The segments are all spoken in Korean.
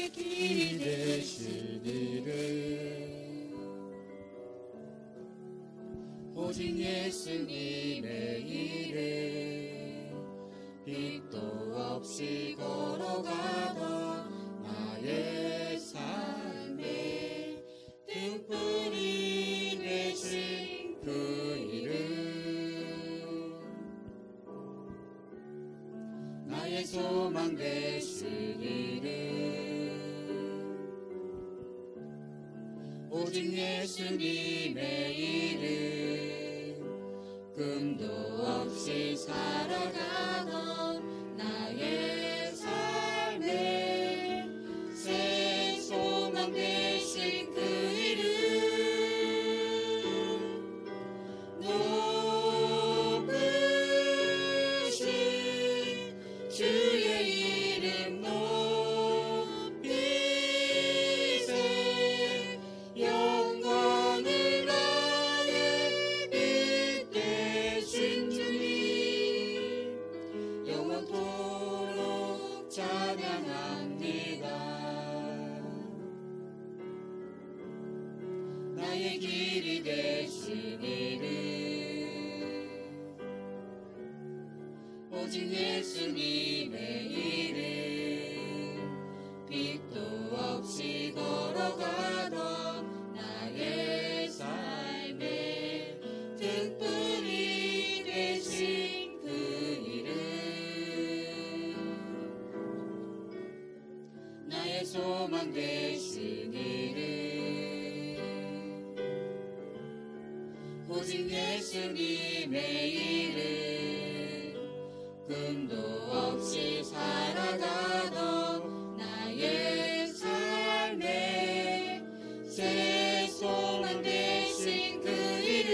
나의 길이 되시기를 오직 예수님의 이름 빛도 없이 걸어가던 나의 삶에 등불이 되신 그 이름 나의 소망 되시기를 오직 예수님의 이름 꿈도 없이 살아가던 나의 삶에 새 소망 되신 그 이름 높으신 주의 이름 높이세 영광을 나의 빛 되신 주님 영원토록 찬양합니다. 나의 길이 되시기를 오직 예수님의 이름 빛도 없이 걸어가던 나의 삶에 등불이 되신 그 이름 나의 소망 되시기를 오직 예수님의 이름 꿈도 없이 살아가던 나의 삶에 새 소망 되신 그 이름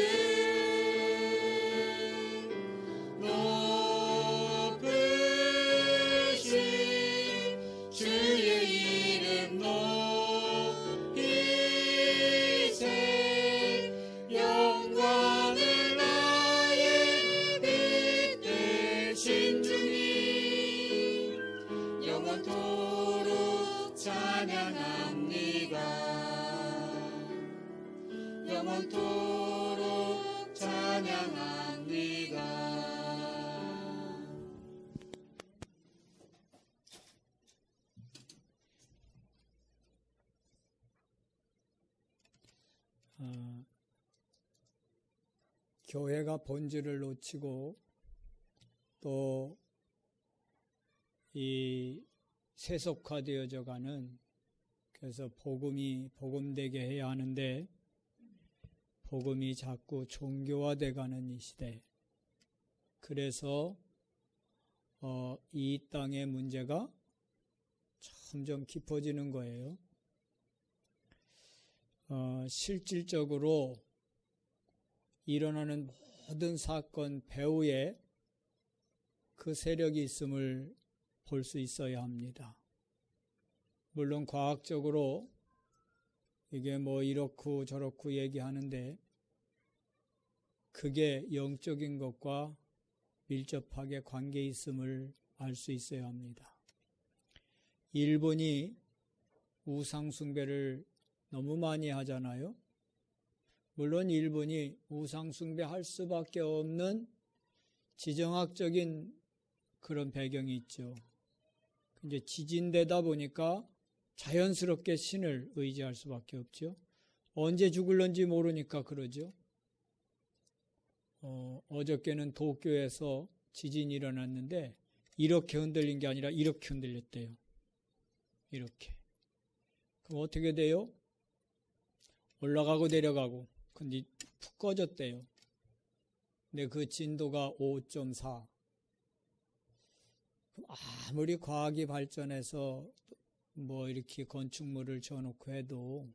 높으신 주의 이름 높이세 영광을 나의 빛 되신 주님 영원토록 찬양합니다. 영원토록 찬양합니다. 교회가 본질을 놓치고 또 이 세속화되어져 가는 그래서 복음되게 해야 하는데 복음이 자꾸 종교화돼 가는 이 시대. 그래서 이 땅의 문제가 점점 깊어지는 거예요. 실질적으로 일어나는 모든 사건 배후에 그 세력이 있음을 볼 수 있어야 합니다. 물론 과학적으로 이게 뭐 이렇고 저렇고 얘기하는데 그게 영적인 것과 밀접하게 관계 있음을 알 수 있어야 합니다. 일본이 우상숭배를 너무 많이 하잖아요. 물론 일본이 우상숭배할 수밖에 없는 지정학적인 그런 배경이 있죠. 이제 지진되다 보니까 자연스럽게 신을 의지할 수밖에 없죠. 언제 죽을런지 모르니까 그러죠. 어저께는 도쿄에서 지진이 일어났는데 이렇게 흔들린 게 아니라 이렇게 흔들렸대요. 이렇게. 그럼 어떻게 돼요? 올라가고 내려가고. 근데 푹 꺼졌대요. 근데 그 진도가 5.4. 아무리 과학이 발전해서 뭐 이렇게 건축물을 지어놓고 해도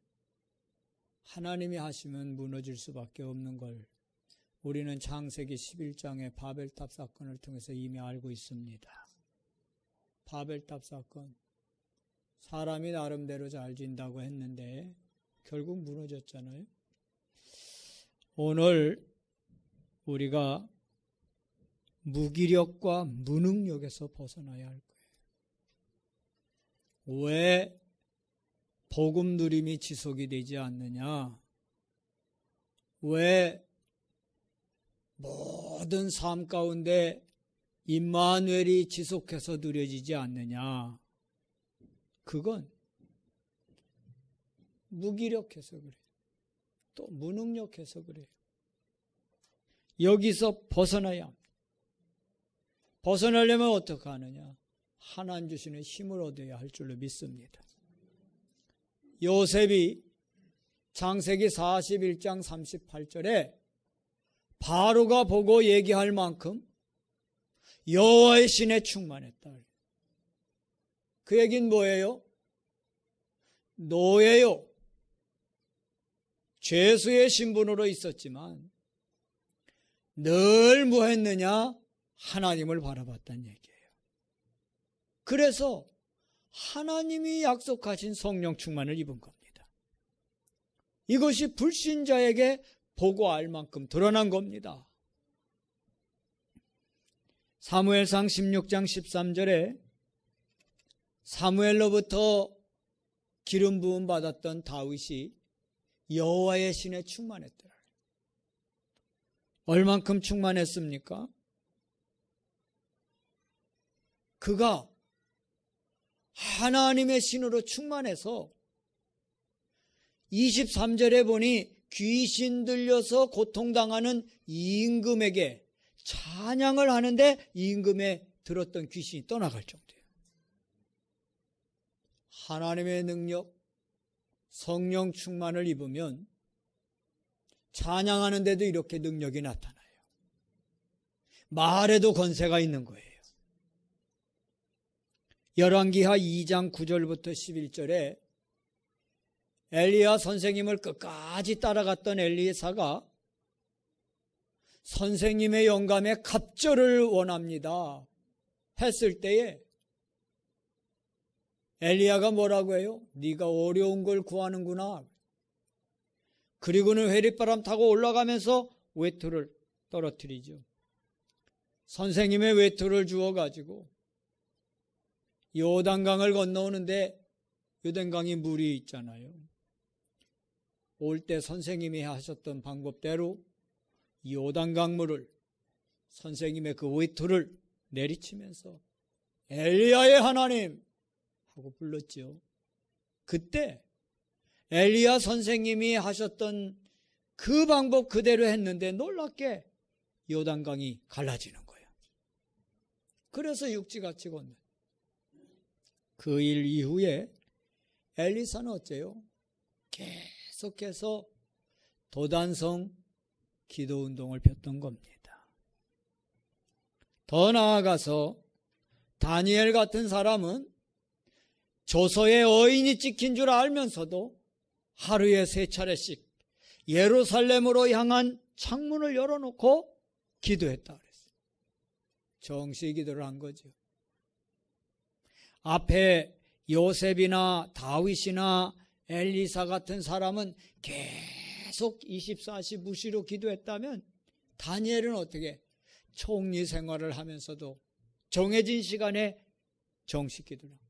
하나님이 하시면 무너질 수밖에 없는 걸 우리는 창세기 11장의 바벨탑 사건을 통해서 이미 알고 있습니다. 바벨탑 사건. 사람이 나름대로 잘 진다고 했는데 결국 무너졌잖아요. 오늘 우리가 무기력과 무능력에서 벗어나야 할 거예요. 왜 복음 누림이 지속이 되지 않느냐? 왜 모든 삶 가운데 임마누엘이 지속해서 누려지지 않느냐? 그건 무기력해서 그래요. 또 무능력해서 그래요. 여기서 벗어나야 합니다. 벗어나려면 어떻게 하느냐? 하나님 주시는 힘을 얻어야 할 줄로 믿습니다. 요셉이 창세기 41장 38절에 바로가 보고 얘기할 만큼 여호와의 신에 충만했다. 그 얘기는 뭐예요? 노예요. 죄수의 신분으로 있었지만 늘 뭐 했느냐? 하나님을 바라봤다는 얘기예요. 그래서 하나님이 약속하신 성령 충만을 입은 겁니다. 이것이 불신자에게 보고 알 만큼 드러난 겁니다. 사무엘상 16장 13절에 사무엘로부터 기름 부음 받았던 다윗이 여호와의 신에 충만했더라. 얼만큼 충만했습니까? 그가 하나님의 신으로 충만해서 23절에 보니 귀신 들려서 고통당하는 임금에게 찬양을 하는데 임금에 들었던 귀신이 떠나갈 정도예요. 하나님의 능력, 성령 충만을 입으면 찬양하는데도 이렇게 능력이 나타나요. 말에도 권세가 있는 거예요. 열왕기하 2장 9절부터 11절에 엘리야 선생님을 끝까지 따라갔던 엘리사가 선생님의 영감에 갑절을 원합니다 했을 때에 엘리야가 뭐라고 해요? 네가 어려운 걸 구하는구나. 그리고는 회릿바람 타고 올라가면서 외투를 떨어뜨리죠. 선생님의 외투를 주워가지고 요단강을 건너오는데 요단강이 물이 있잖아요. 올 때 선생님이 하셨던 방법대로 요단강 물을 선생님의 그 외투를 내리치면서 엘리야의 하나님 하고 불렀죠. 그때 엘리야 선생님이 하셨던 그 방법 그대로 했는데 놀랍게 요단강이 갈라지는 거예요. 그래서 육지같이 건너. 그 일 이후에 엘리사는 어째요? 계속해서 도단성 기도운동을 폈던 겁니다. 더 나아가서 다니엘 같은 사람은 조서에 어인이 찍힌 줄 알면서도 하루에 3차례씩 예루살렘으로 향한 창문을 열어놓고 기도했다 그랬어요. 정시 기도를 한 거죠. 앞에 요셉이나 다윗이나 엘리사 같은 사람은 계속 24시 무시로 기도했다면 다니엘은 어떻게 총리 생활을 하면서도 정해진 시간에 정식 기도를 합니다.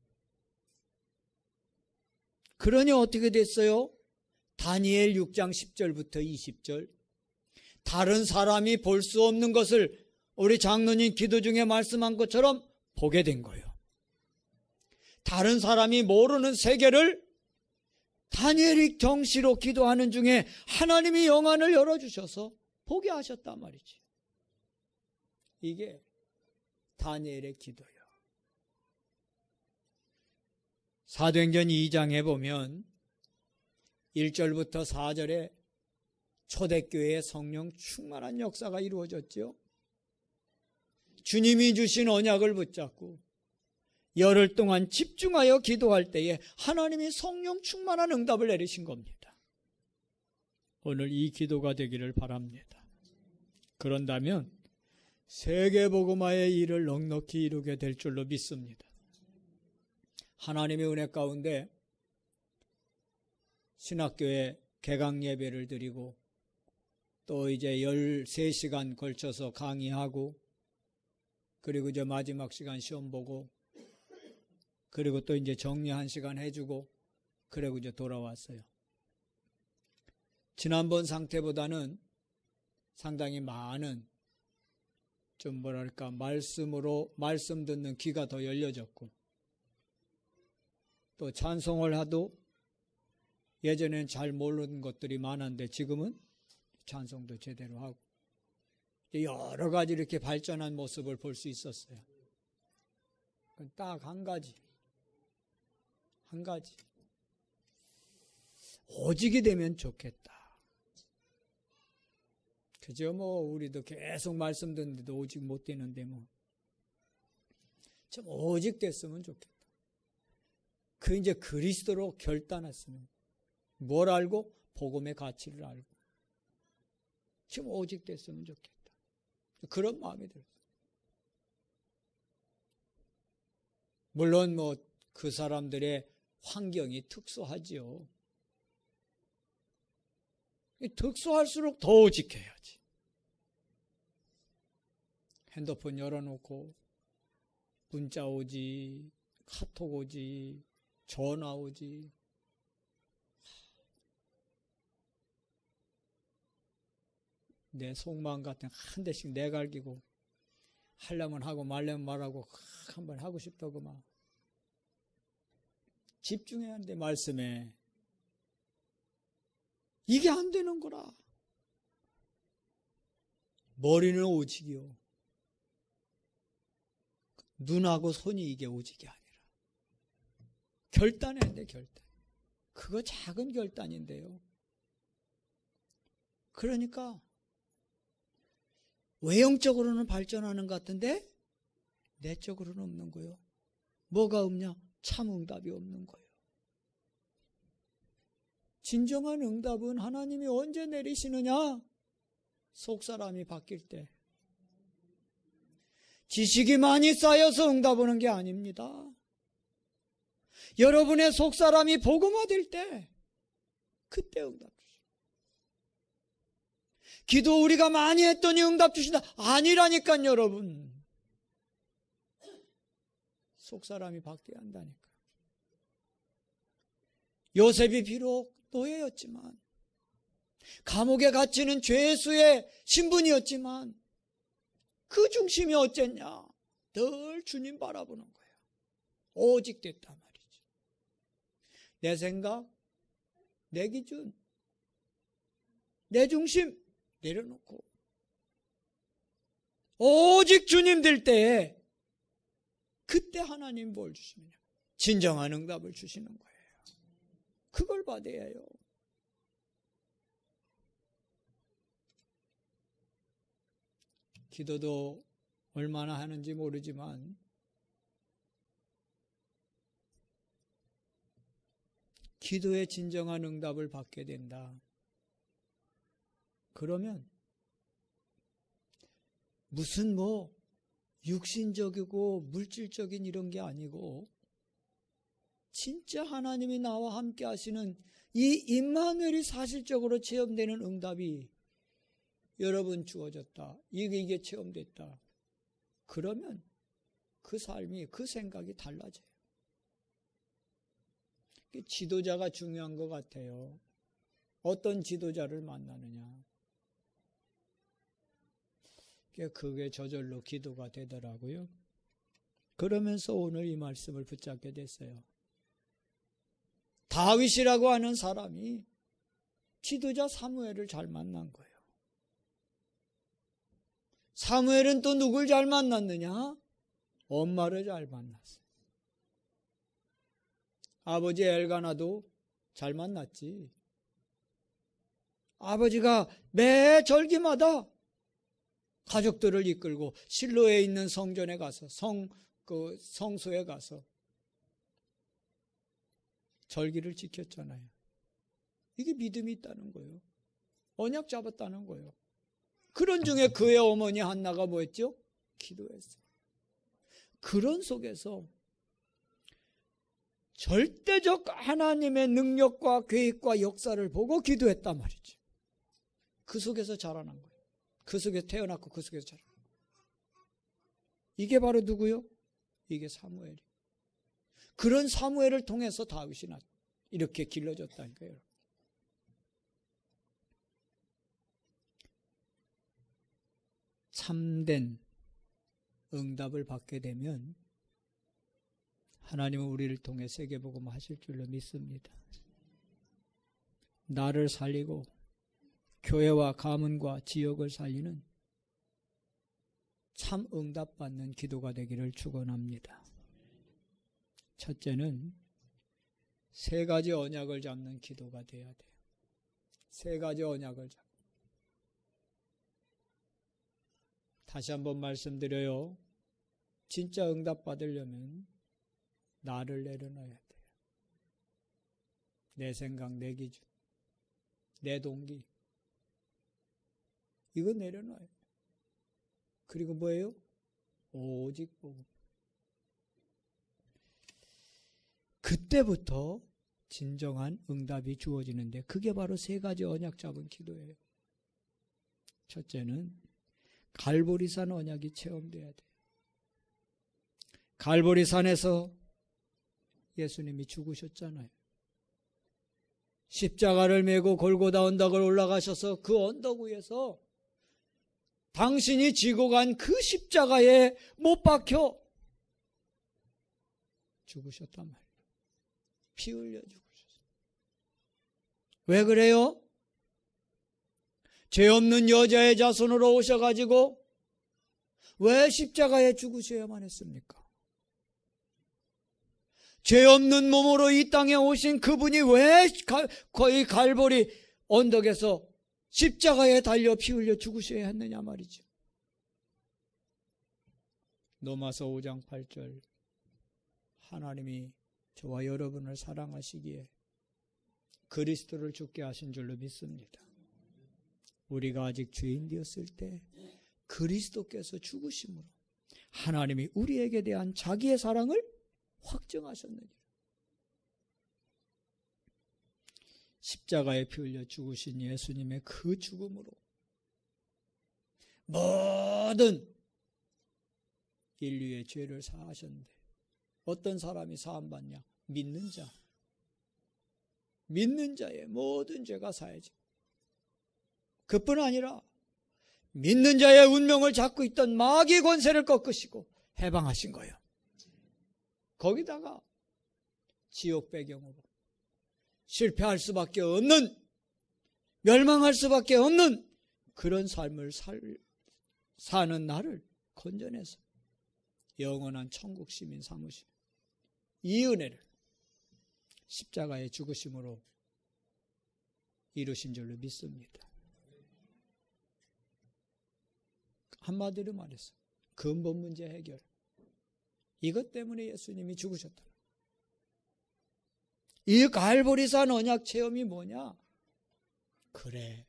그러니 어떻게 됐어요? 다니엘 6장 10절부터 20절 다른 사람이 볼 수 없는 것을 우리 장로님 기도 중에 말씀한 것처럼 보게 된 거예요. 다른 사람이 모르는 세계를 다니엘이 정시로 기도하는 중에 하나님이 영안을 열어주셔서 보게 하셨단 말이지. 이게 다니엘의 기도예요. 사도행전 2장에 보면 1절부터 4절에 초대교회의 성령 충만한 역사가 이루어졌죠. 주님이 주신 언약을 붙잡고 열흘 동안 집중하여 기도할 때에 하나님이 성령 충만한 응답을 내리신 겁니다. 오늘 이 기도가 되기를 바랍니다. 그런다면 세계복음화의 일을 넉넉히 이루게 될 줄로 믿습니다. 하나님의 은혜 가운데 신학교에 개강 예배를 드리고 또 이제 13시간 걸쳐서 강의하고 그리고 이제 마지막 시간 시험 보고 그리고 또 이제 정리 1시간 해주고 그리고 이제 돌아왔어요. 지난번 상태보다는 상당히 많은 좀 뭐랄까 말씀 듣는 귀가 더 열려졌고, 또 찬송을 하도 예전엔 잘 모르는 것들이 많았는데 지금은 찬송도 제대로 하고 여러 가지 이렇게 발전한 모습을 볼 수 있었어요. 딱 한 가지 오직이 되면 좋겠다. 그죠? 뭐 우리도 계속 말씀 듣는데도 오직 못 되는데 좀 오직 됐으면 좋겠다. 이제 그리스도로 결단했으면, 뭘 알고? 복음의 가치를 알고 좀 오직 됐으면 좋겠다. 그런 마음이 들었어요. 물론 그 사람들의 환경이 특수하지요. 특수할수록 더 오직해야지. 핸드폰 열어놓고 문자 오지, 카톡 오지, 전화 오지. 내 속마음 같은 한 대씩 내갈기고 하려면 하고 말려면 말하고 한번 하고 싶다고 막 집중해야 하는데 말씀에 이게 안 되는 거라. 머리는 오직이요, 눈하고 손이 이게 오직이 아니라 결단해야 돼. 결단. 그거 작은 결단인데요. 그러니까 외형적으로는 발전하는 것 같은데 내적으로는 없는 거예요. 뭐가 없냐? 참 응답이 없는 거예요. 진정한 응답은 하나님이 언제 내리시느냐? 속사람이 바뀔 때. 지식이 많이 쌓여서 응답 오는 게 아닙니다. 여러분의 속사람이 복음화될 때, 그때 응답 주시오. 기도 우리가 많이 했더니 응답 주신다. 아니라니까요, 여러분. 속사람이 바뀌어야 한다니까. 요셉이 비록 노예였지만, 감옥에 갇히는 죄수의 신분이었지만, 그 중심이 어쨌냐? 늘 주님 바라보는 거예요. 오직 됐단 말이지. 내 생각, 내 기준, 내 중심 내려놓고 오직 주님 될 때에, 그때 하나님 뭘 주시느냐? 진정한 응답을 주시는 거예요. 그걸 받아야 해요. 기도도 얼마나 하는지 모르지만 기도의 진정한 응답을 받게 된다. 그러면 무슨 육신적이고 물질적인 이런 게 아니고 진짜 하나님이 나와 함께 하시는 이 임마누엘이 사실적으로 체험되는 응답이 여러분 주어졌다. 이게 체험됐다. 그러면 그 삶이, 그 생각이 달라져요. 지도자가 중요한 것 같아요. 어떤 지도자를 만나느냐. 그게 저절로 기도가 되더라고요. 그러면서 오늘 이 말씀을 붙잡게 됐어요. 다윗이라고 하는 사람이 지도자 사무엘을 잘 만난 거예요. 사무엘은 또 누굴 잘 만났느냐? 엄마를 잘 만났어요. 아버지 엘가나도 잘 만났지. 아버지가 매 절기마다 가족들을 이끌고 실로에 있는 성전에 가서 성소에 가서 절기를 지켰잖아요. 이게 믿음이 있다는 거예요. 언약 잡았다는 거예요. 그런 중에 그의 어머니 한나가 뭐했죠? 기도했어요. 그런 속에서 절대적 하나님의 능력과 계획과 역사를 보고 기도했단 말이죠. 그 속에서 자라난 거예요. 그 속에서 태어났고 그 속에서 자란 거예요. 이게 바로 누구요? 이게 사무엘이. 그런 사무엘을 통해서 다윗이 났다. 이렇게 길러줬다니까요. 참된 응답을 받게 되면 하나님은 우리를 통해 세계복음 하실 줄로 믿습니다. 나를 살리고 교회와 가문과 지역을 살리는 참 응답받는 기도가 되기를 축원합니다. 첫째는 세 가지 언약을 잡는 기도가 돼야 돼요. 세 가지 언약을 잡고. 다시 한번 말씀드려요. 진짜 응답 받으려면 나를 내려놔야 돼요. 내 생각, 내 기준, 내 동기. 이거 내려놔요. 그리고 뭐예요? 오직 복음. 그때부터 진정한 응답이 주어지는데 그게 바로 세 가지 언약 잡은 기도예요. 첫째는 갈보리산 언약이 체험돼야 돼요. 갈보리산에서 예수님이 죽으셨잖아요. 십자가를 메고 골고다 언덕을 올라가셔서 그 언덕 위에서 당신이 지고 간 그 십자가에 못 박혀 죽으셨단 말이에요. 피 흘려 죽으셨어요. 왜 그래요? 죄 없는 여자의 자손으로 오셔가지고 왜 십자가에 죽으셔야만 했습니까? 죄 없는 몸으로 이 땅에 오신 그분이 왜 거의 갈보리 언덕에서 십자가에 달려 피 흘려 죽으셔야 했느냐 말이죠. 로마서 5장 8절 하나님이 저와 여러분을 사랑하시기에 그리스도를 죽게 하신 줄로 믿습니다. 우리가 아직 죄인 되었을 때 그리스도께서 죽으심으로 하나님이 우리에게 대한 자기의 사랑을 확증하셨느니라. 십자가에 피 흘려 죽으신 예수님의 그 죽음으로 모든 인류의 죄를 사하셨는데 어떤 사람이 사함받냐? 믿는 자. 믿는 자의 모든 죄가 사해져. 그뿐 아니라 믿는 자의 운명을 잡고 있던 마귀 권세를 꺾으시고 해방하신 거예요. 거기다가 지옥 배경으로 실패할 수밖에 없는, 멸망할 수밖에 없는 그런 삶을 사는 나를 건져내서 영원한 천국 시민 삼으신 이 은혜를 십자가의 죽으심으로 이루신 줄로 믿습니다. 한마디로 말해서 근본 문제 해결. 이것 때문에 예수님이 죽으셨다. 이 갈보리산 언약 체험이 뭐냐? 그래.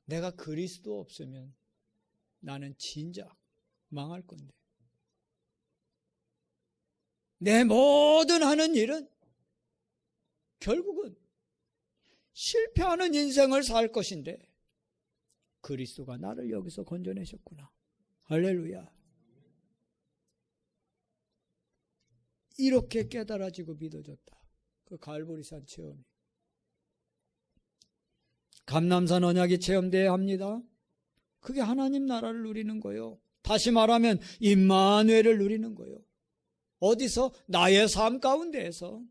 내가 그리스도 없으면 나는 진작 망할 건데. 내 모든 하는 일은 결국은 실패하는 인생을 살 것인데 그리스도가 나를 여기서 건져내셨구나. 할렐루야. 이렇게 깨달아지고 믿어졌다. 그 갈보리산 체험이. 감람산 언약이 체험돼야 합니다. 그게 하나님 나라를 누리는 거예요. 다시 말하면 임마누엘을 누리는 거예요. 어디서? 나의 삶 가운데에서.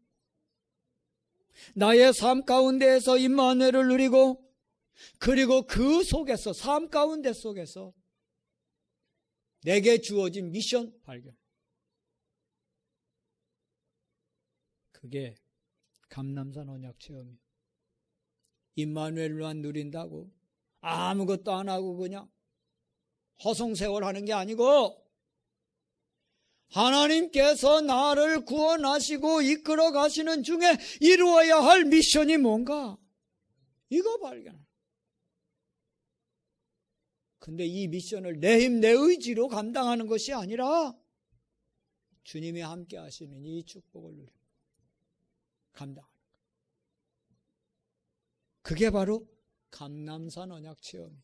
나의 삶 가운데에서 임마누엘을 누리고 그리고 그 속에서 삶 가운데 속에서 내게 주어진 미션 발견. 그게 감람산 언약 체험이에요. 임마누엘만 누린다고 아무것도 안 하고 그냥 허송세월 하는 게 아니고 하나님께서 나를 구원하시고 이끌어 가시는 중에 이루어야 할 미션이 뭔가? 이거 발견. 근데 이 미션을 내 힘, 내 의지로 감당하는 것이 아니라 주님이 함께 하시는 이 축복을 누립니다. 감당하는 것. 그게 바로 감람산 언약 체험이에요.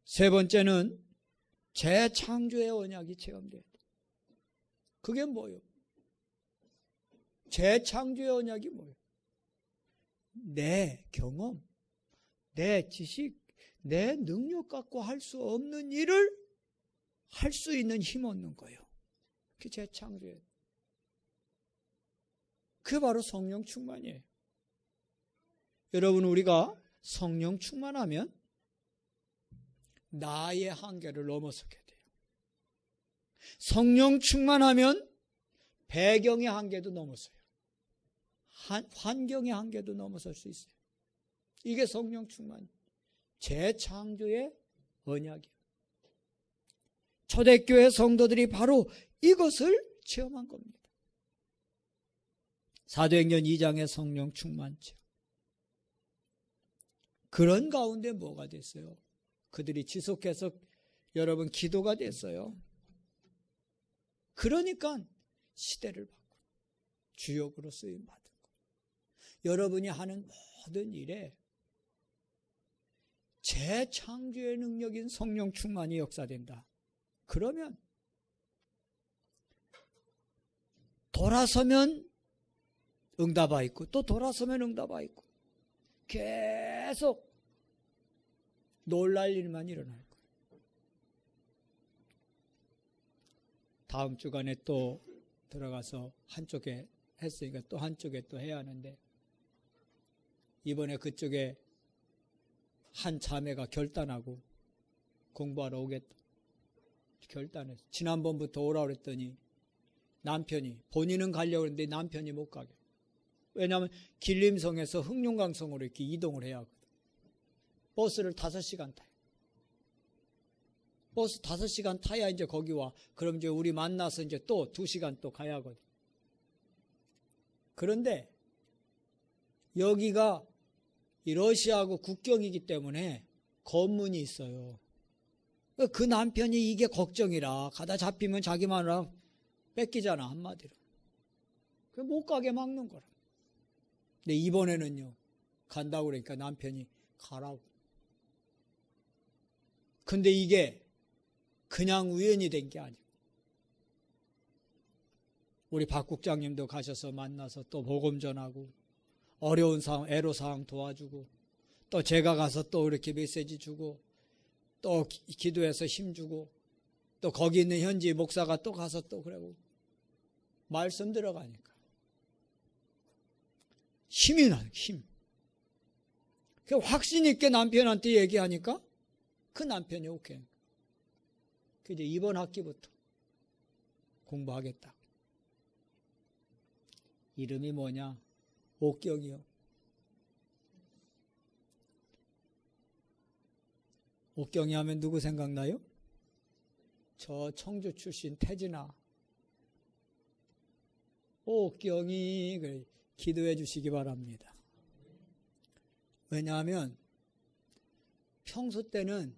세 번째는 재창조의 언약이 체험돼야 돼. 그게 뭐예요? 재창조의 언약이 뭐예요? 내 경험, 내 지식, 내 능력 갖고 할 수 없는 일을 할 수 있는 힘 얻는 거예요. 그게 재창조예요. 그게 바로 성령 충만이에요. 여러분, 우리가 성령 충만하면 나의 한계를 넘어서게 돼요. 성령 충만하면 배경의 한계도 넘어서요. 환경의 한계도 넘어설 수 있어요. 이게 성령 충만, 재창조의 언약이에요. 초대교회 성도들이 바로 이것을 체험한 겁니다. 사도행전 2장의 성령 충만 체험. 그런 가운데 뭐가 됐어요? 그들이 지속해서 여러분 기도가 됐어요. 그러니까 시대를 바꾸고 주역으로 쓰임받은 거예요. 여러분이 하는 모든 일에 재창조의 능력인 성령 충만이 역사된다. 그러면 돌아서면 응답아 있고 또 돌아서면 응답아 있고 계속 놀랄 일만 일어날 거예요. 다음 주간에 또 들어가서 한쪽에 했으니까 또 한쪽에 또 해야 하는데, 이번에 그쪽에 한 자매가 결단하고 공부하러 오겠다 결단했어. 지난번부터 오라고 그랬더니 남편이, 본인은 가려고 했는데 남편이 못 가게. 왜냐하면 길림성에서 흑룡강성으로 이렇게 이동을 해야 하거든. 버스를 5시간 타요. 버스 5시간 타야 이제 거기 와. 그럼 이제 우리 만나서 이제 또 2시간 또 가야 하거든. 그런데 여기가 이 러시아하고 국경이기 때문에 검문이 있어요. 그 남편이 이게 걱정이라, 가다 잡히면 자기 마누라 뺏기잖아, 한마디로. 못 가게 막는 거라. 근데 이번에는요, 간다고 그러니까 남편이 가라고. 근데 이게 그냥 우연히 된 게 아니고, 우리 박 국장님도 가셔서 만나서 또 복음 전하고, 어려운 상황, 애로사항 도와주고, 또 제가 가서 또 이렇게 메시지 주고, 또 기도해서 힘주고, 또 거기 있는 현지 목사가 또 가서 또 그러고, 말씀 들어가니까 힘이 나요. 힘. 확신 있게 남편한테 얘기하니까 그 남편이 오케이. 이제 이번 학기부터 공부하겠다. 이름이 뭐냐? 옥경이요. 옥경이 하면 누구 생각나요? 저 청주 출신 태진아. 옥경이, 그래, 기도해 주시기 바랍니다. 왜냐하면 평소 때는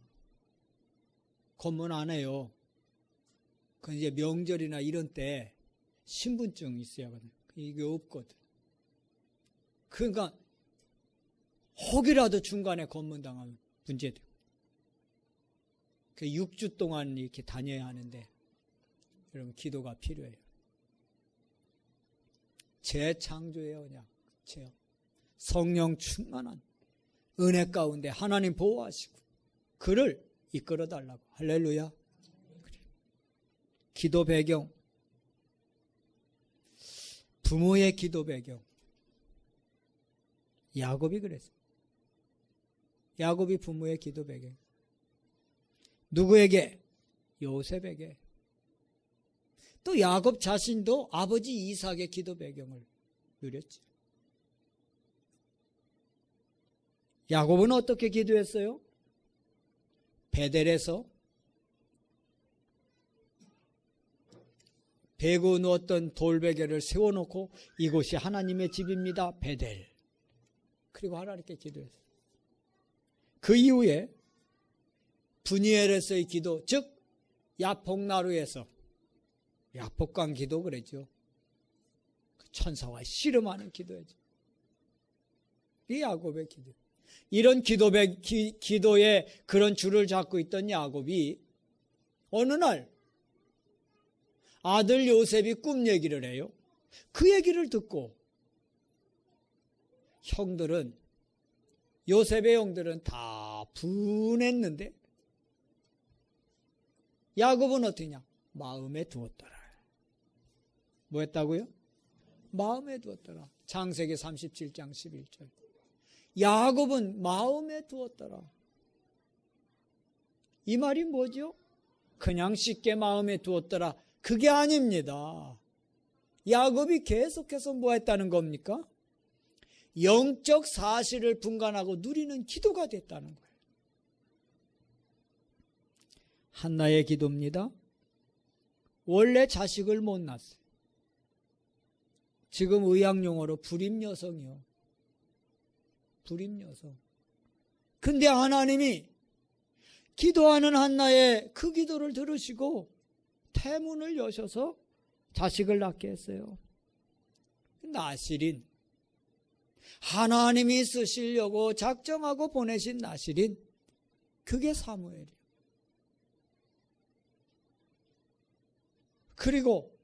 검문 안 해요. 그 이제 명절이나 이런 때 신분증 있어야 하거든. 이게 없거든. 그러니까 혹이라도 중간에 검문당하면 문제돼요. 그 6주 동안 이렇게 다녀야 하는데, 여러분 기도가 필요해요. 재창조의 언약, 성령 충만한 은혜 가운데 하나님 보호하시고 그를 이끌어 달라고. 할렐루야. 기도 배경, 부모의 기도 배경. 야곱이 그랬어요. 야곱이 부모의 기도 배경. 누구에게? 요셉에게. 또 야곱 자신도 아버지 이삭의 기도 배경을 누렸죠. 야곱은 어떻게 기도했어요? 베델에서 베고 누웠던 돌베개를 세워놓고 이곳이 하나님의 집입니다. 베델. 그리고 하나님께 기도했어요. 그 이후에 브니엘에서의 기도, 즉 야복나루에서, 야복강 기도 그랬죠. 천사와 씨름하는 기도였죠. 이 야곱의 기도. 이런 기도의 그런 줄을 잡고 있던 야곱이 어느 날 아들 요셉이 꿈 얘기를 해요. 그 얘기를 듣고 형들은, 요셉의 형들은 다 분했는데 야곱은 어떠냐? 마음에 두었더라. 뭐 했다고요? 마음에 두었더라. 창세기 37장 11절. 야곱은 마음에 두었더라. 이 말이 뭐죠? 그냥 쉽게 마음에 두었더라. 그게 아닙니다. 야곱이 계속해서 뭐 했다는 겁니까? 영적 사실을 분간하고 누리는 기도가 됐다는 거예요. 한나의 기도입니다. 원래 자식을 못 낳았어요. 지금 의학용어로 불임여성이요. 불임여성. 근데 하나님이 기도하는 한나의 그 기도를 들으시고 태문을 여셔서 자식을 낳게 했어요. 나실인, 하나님이 쓰시려고 작정하고 보내신 나실인, 그게 사무엘이에요. 그리고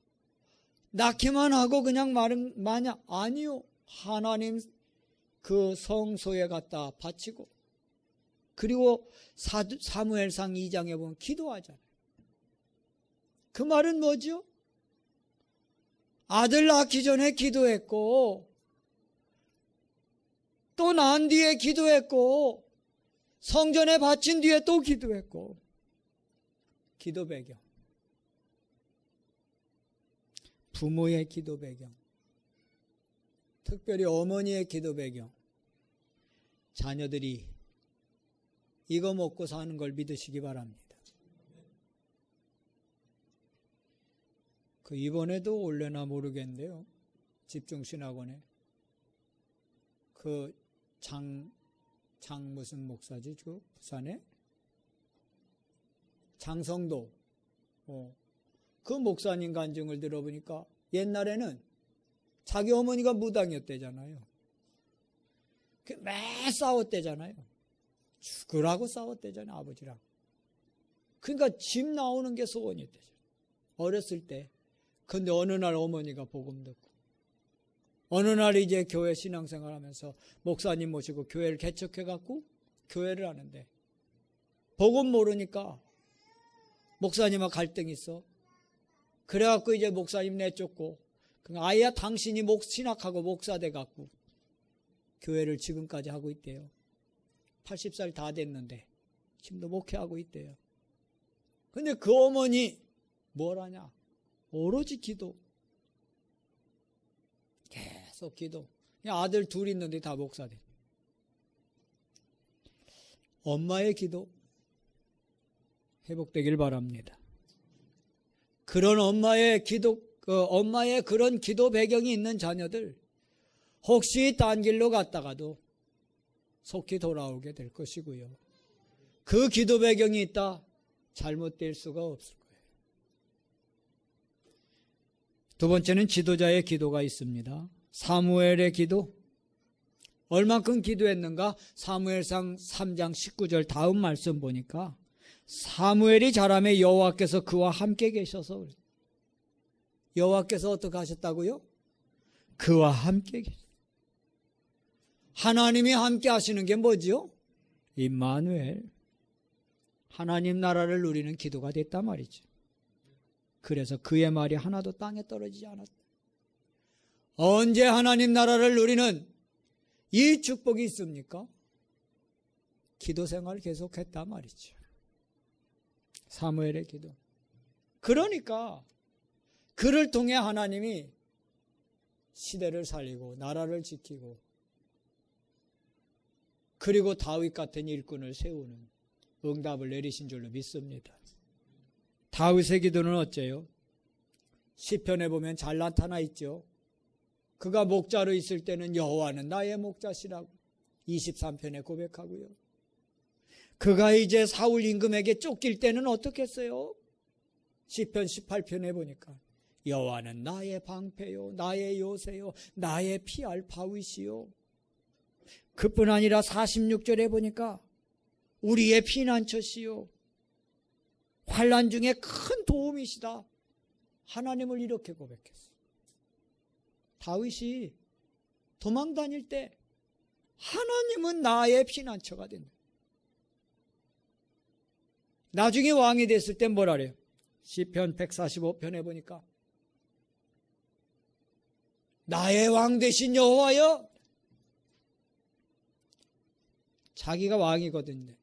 낳기만 하고 그냥 마냐? 아니요. 하나님 그 성소에 갖다 바치고, 그리고 사무엘상 2장에 보면 기도하잖아요. 그 말은 뭐죠? 아들 낳기 전에 기도했고, 또 낳은 뒤에 기도했고, 성전에 바친 뒤에 또 기도했고. 기도 배경, 부모의 기도 배경, 특별히 어머니의 기도 배경, 자녀들이 이거 먹고 사는 걸 믿으시기 바랍니다. 그 이번에도 올래나 모르겠는데요, 집중신학원에 그 장 무슨 목사지? 그 부산에 장성도 그 목사님 간증을 들어보니까 옛날에는 자기 어머니가 무당이었대잖아요. 매 싸웠대잖아요. 죽으라고 싸웠대잖아요, 아버지랑. 그러니까 집 나오는 게 소원이었대잖아요, 어렸을 때. 근데 어느 날 어머니가 복음 듣고, 어느 날 이제 교회 신앙생활 하면서 목사님 모시고 교회를 개척해갖고 교회를 하는데, 복음 모르니까 목사님과 갈등이 있어. 그래갖고 이제 목사님 내쫓고, 아예 당신이 신학하고 목사 돼갖고 교회를 지금까지 하고 있대요. 80살 다 됐는데 지금도 목회하고 있대요. 근데 그 어머니 뭘 하냐? 오로지 기도. 계속 기도. 아들 둘 있는데 다 목사 돼. 엄마의 기도 회복되길 바랍니다. 그런 엄마의 그런 기도 배경이 있는 자녀들, 혹시 딴 길로 갔다가도 속히 돌아오게 될 것이고요. 그 기도 배경이 있다, 잘못될 수가 없을 거예요. 두 번째는 지도자의 기도가 있습니다. 사무엘의 기도. 얼만큼 기도했는가? 사무엘상 3장 19절 다음 말씀 보니까 사무엘이 자라매 여호와께서 그와 함께 계셔서, 여호와께서 어떻게 하셨다고요? 그와 함께 계셨어요. 하나님이 함께 하시는 게 뭐지요? 임마누엘, 하나님 나라를 누리는 기도가 됐단 말이죠. 그래서 그의 말이 하나도 땅에 떨어지지 않았다. 언제 하나님 나라를 누리는 이 축복이 있습니까? 기도 생활을 계속했단 말이죠. 사무엘의 기도. 그러니까 그를 통해 하나님이 시대를 살리고 나라를 지키고, 그리고 다윗 같은 일꾼을 세우는 응답을 내리신 줄로 믿습니다. 다윗의 기도는 어째요? 시편에 보면 잘 나타나 있죠. 그가 목자로 있을 때는 여호와는 나의 목자시라고 23편에 고백하고요. 그가 이제 사울 임금에게 쫓길 때는 어떻게 했어요? 시편 18편에 보니까 여호와는 나의 방패요, 나의 요새요, 나의 피할 바위시요. 그뿐 아니라 46절에 보니까 우리의 피난처시요, 환난 중에 큰 도움이시다. 하나님을 이렇게 고백했어요. 다윗이 도망 다닐 때 하나님은 나의 피난처가 된다. 나중에 왕이 됐을 때 뭐라 그래요? 시편 145편에 보니까 나의 왕 되신 여호와여, 자기가 왕이거든요.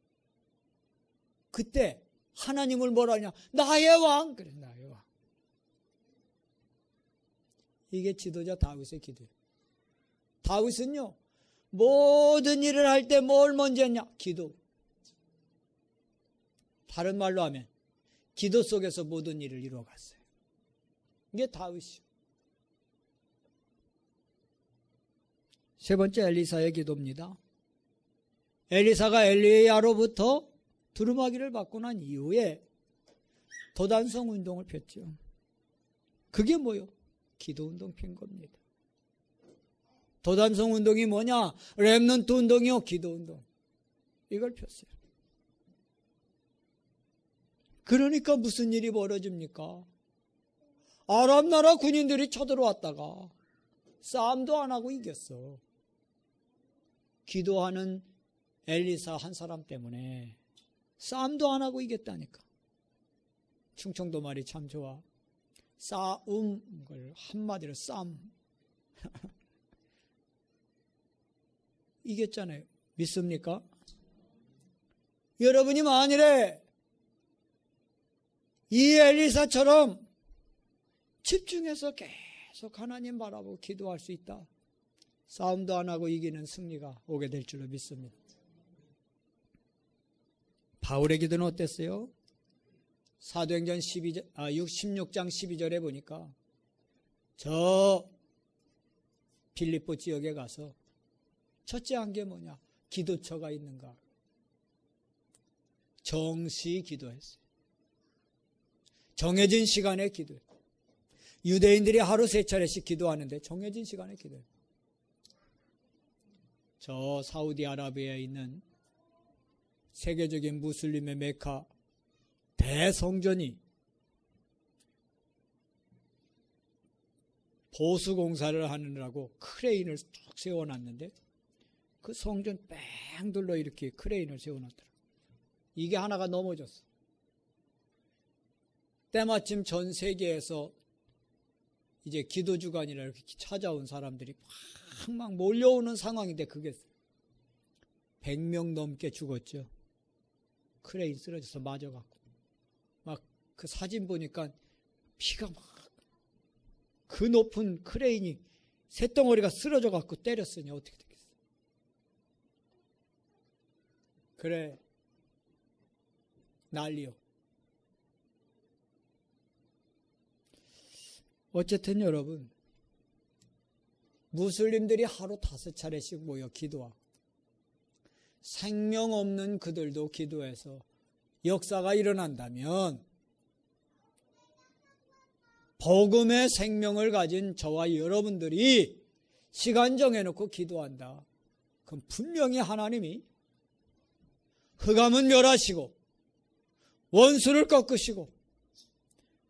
그때 하나님을 뭐라 하냐? 나의 왕. 그래, 나의 왕. 이게 지도자 다윗의 기도예요. 다윗은요, 모든 일을 할 때 뭘 먼저 했냐? 기도. 다른 말로 하면 기도 속에서 모든 일을 이루어갔어요. 이게 다윗이요. 세 번째 엘리사의 기도입니다. 엘리사가 엘리야로부터 두루마기를 받고 난 이후에 도단성 운동을 폈죠. 그게 뭐요? 기도 운동 핀 겁니다. 도단성 운동이 뭐냐? 렘넌트 운동이요, 기도 운동. 이걸 폈어요. 그러니까 무슨 일이 벌어집니까? 아람 나라 군인들이 쳐들어왔다가 싸움도 안 하고 이겼어. 기도하는 엘리사 한 사람 때문에 싸움도 안 하고 이겼다니까. 충청도 말이 참 좋아. 싸움, 걸 한마디로 싸움. 이겼잖아요. 믿습니까? 여러분이 만일에 이 엘리사처럼 집중해서 계속 하나님 바라보고 기도할 수 있다. 싸움도 안 하고 이기는 승리가 오게 될 줄로 믿습니다. 바울의 기도는 어땠어요? 사도행전 16장 12절에 보니까 저 빌립보 지역에 가서 첫째 한 게 뭐냐? 기도처가 있는가? 정시 기도했어요. 정해진 시간에 기도했어요. 유대인들이 하루 3차례씩 기도하는데 정해진 시간에 기도해요. 저 사우디아라비아에 있는 세계적인 무슬림의 메카 대성전이 보수공사를 하느라고 크레인을 쭉 세워놨는데 그 성전 뺑 둘러 이렇게 크레인을 세워놨더라고요. 이게 하나가 넘어졌어. 때마침 전 세계에서 이제 기도주간이라 이렇게 찾아온 사람들이 막 몰려오는 상황인데 그게 100명 넘게 죽었죠. 크레인 쓰러져서 맞아갖고. 막 그 사진 보니까 피가 막 그 높은 크레인이 쇳덩어리가 쓰러져갖고 때렸으니 어떻게 되겠어. 그래. 난리요. 어쨌든 여러분, 무슬림들이 하루 5차례씩 모여 기도하고 생명 없는 그들도 기도해서 역사가 일어난다면 복음의 생명을 가진 저와 여러분들이 시간 정해놓고 기도한다. 그럼 분명히 하나님이 흑암은 멸하시고 원수를 꺾으시고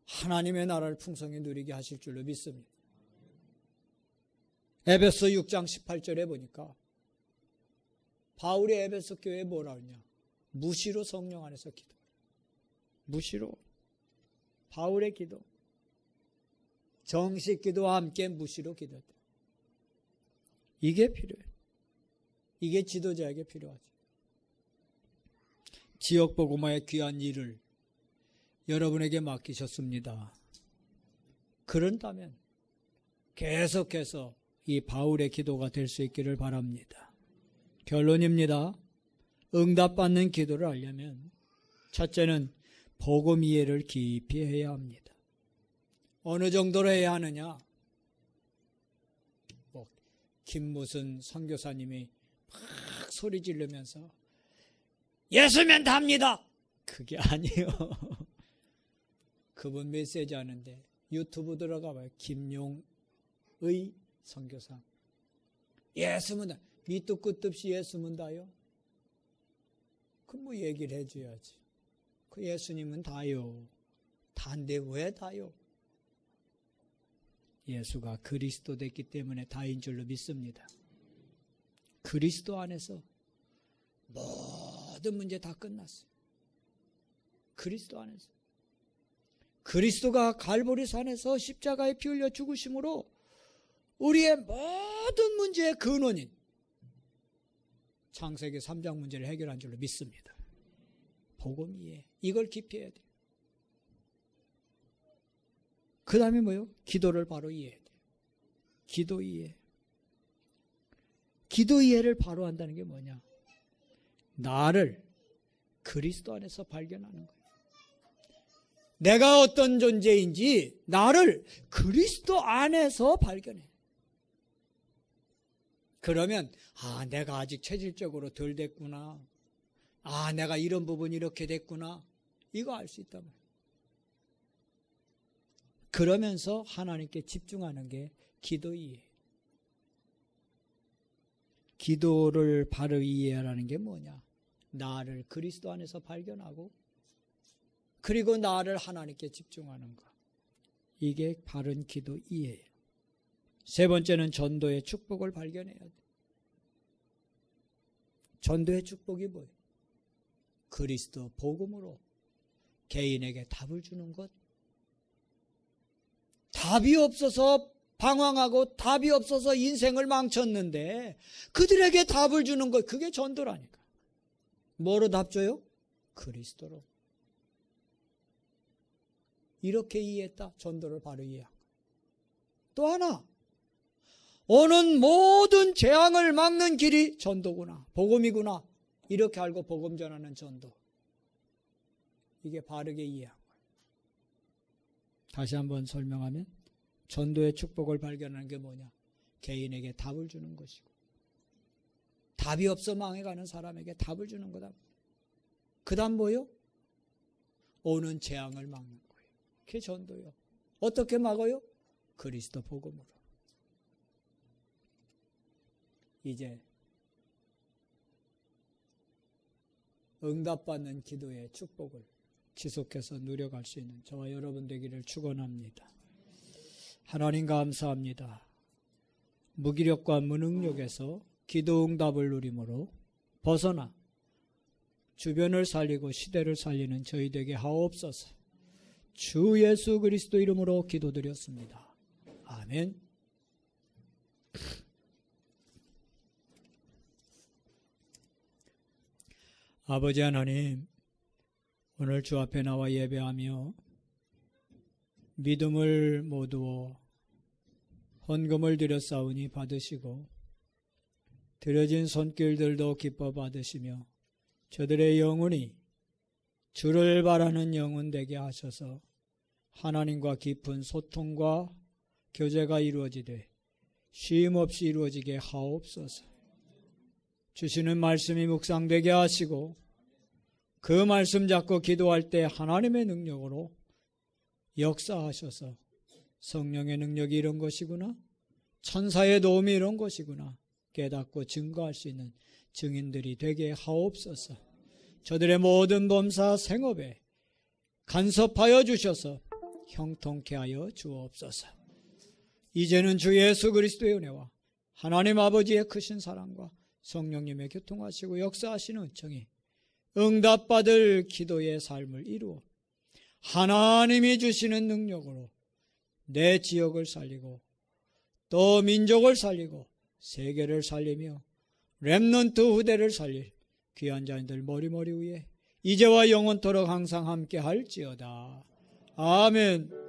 하나님의 나라를 풍성히 누리게 하실 줄로 믿습니다. 에베소 6장 18절에 보니까 바울이 에베소 교회에 뭐라 하냐? 무시로 성령 안에서 기도. 무시로. 바울의 기도. 정식 기도와 함께 무시로 기도했다. 이게 필요해. 이게 지도자에게 필요하지. 지역 복음화의 귀한 일을 여러분에게 맡기셨습니다. 그런다면 계속해서 이 바울의 기도가 될 수 있기를 바랍니다. 결론입니다. 응답받는 기도를 하려면 첫째는 복음 이해를 깊이 해야 합니다. 어느 정도로 해야 하느냐? 김무슨 선교사님이 막 소리 지르면서 예수면 답니다. 그게 아니에요. 그분 메시지 하는데 유튜브 들어가 봐요. 김용의 선교사. 예수면 다. 밑도 끝도 없이 예수면 다요. 그 뭐 얘기를 해줘야지. 그 예수님은 다요. 다인데 왜 다요? 예수가 그리스도 됐기 때문에 다인 줄로 믿습니다. 그리스도 안에서 모든 문제 다 끝났어요. 그리스도 안에서. 그리스도가 갈보리 산에서 십자가에 피 흘려 죽으심으로 우리의 모든 문제의 근원인 창세기 3장 문제를 해결한 줄로 믿습니다. 복음 이해. 이걸 깊이 해야 돼요. 그 다음에 뭐요? 기도를 바로 이해해야 돼요. 기도 이해. 기도 이해를 바로 한다는 게 뭐냐? 나를 그리스도 안에서 발견하는 거예요. 내가 어떤 존재인지 나를 그리스도 안에서 발견해. 그러면 내가 아직 체질적으로 덜 됐구나. 내가 이런 부분이 이렇게 됐구나. 이거 알 수 있단 말이에요. 그러면서 하나님께 집중하는 게 기도 이해. 기도를 바로 이해하라는 게 뭐냐? 나를 그리스도 안에서 발견하고 그리고 나를 하나님께 집중하는 것. 이게 바른 기도 이해예요. 세 번째는 전도의 축복을 발견해야 돼. 전도의 축복이 뭐예요? 그리스도 복음으로 개인에게 답을 주는 것. 답이 없어서 방황하고 답이 없어서 인생을 망쳤는데 그들에게 답을 주는 것. 그게 전도라니까. 뭐로 답 줘요? 그리스도로. 이렇게 이해했다. 전도를 바로 이해한 거예요. 또 하나. 오는 모든 재앙을 막는 길이 전도구나. 복음이구나. 이렇게 알고 복음 전하는 전도. 이게 바르게 이해한 거예요. 다시 한번 설명하면 전도의 축복을 발견하는 게 뭐냐? 개인에게 답을 주는 것이고 답이 없어 망해가는 사람에게 답을 주는 거다. 그 다음 뭐요? 오는 재앙을 막는 거예요. 그게 전도요. 어떻게 막아요? 그리스도 복음으로. 이제 응답받는 기도의 축복을 지속해서 누려갈 수 있는 저와 여러분 되기를 축원합니다. 하나님 감사합니다. 무기력과 무능력에서 기도 응답을 누림으로 벗어나 주변을 살리고 시대를 살리는 저희 되게 하옵소서. 주 예수 그리스도 이름으로 기도드렸습니다. 아멘. 아버지 하나님, 오늘 주 앞에 나와 예배하며 믿음을 모두어 헌금을 드렸사오니 받으시고 드려진 손길들도 기뻐 받으시며 저들의 영혼이 주를 바라는 영혼 되게 하셔서 하나님과 깊은 소통과 교제가 이루어지되 쉼없이 이루어지게 하옵소서. 주시는 말씀이 묵상되게 하시고 그 말씀 잡고 기도할 때 하나님의 능력으로 역사하셔서 성령의 능력이 이런 것이구나, 천사의 도움이 이런 것이구나 깨닫고 증거할 수 있는 증인들이 되게 하옵소서. 저들의 모든 범사 생업에 간섭하여 주셔서 형통케 하여 주옵소서. 이제는 주 예수 그리스도의 은혜와 하나님 아버지의 크신 사랑과 성령님의 교통하시고 역사하시는 은총이 응답받을 기도의 삶을 이루어 하나님이 주시는 능력으로 내 지역을 살리고 또 민족을 살리고 세계를 살리며 렘넌트 후대를 살릴 귀한 자인들 머리머리 위에 이제와 영원토록 항상 함께 할지어다. 아멘.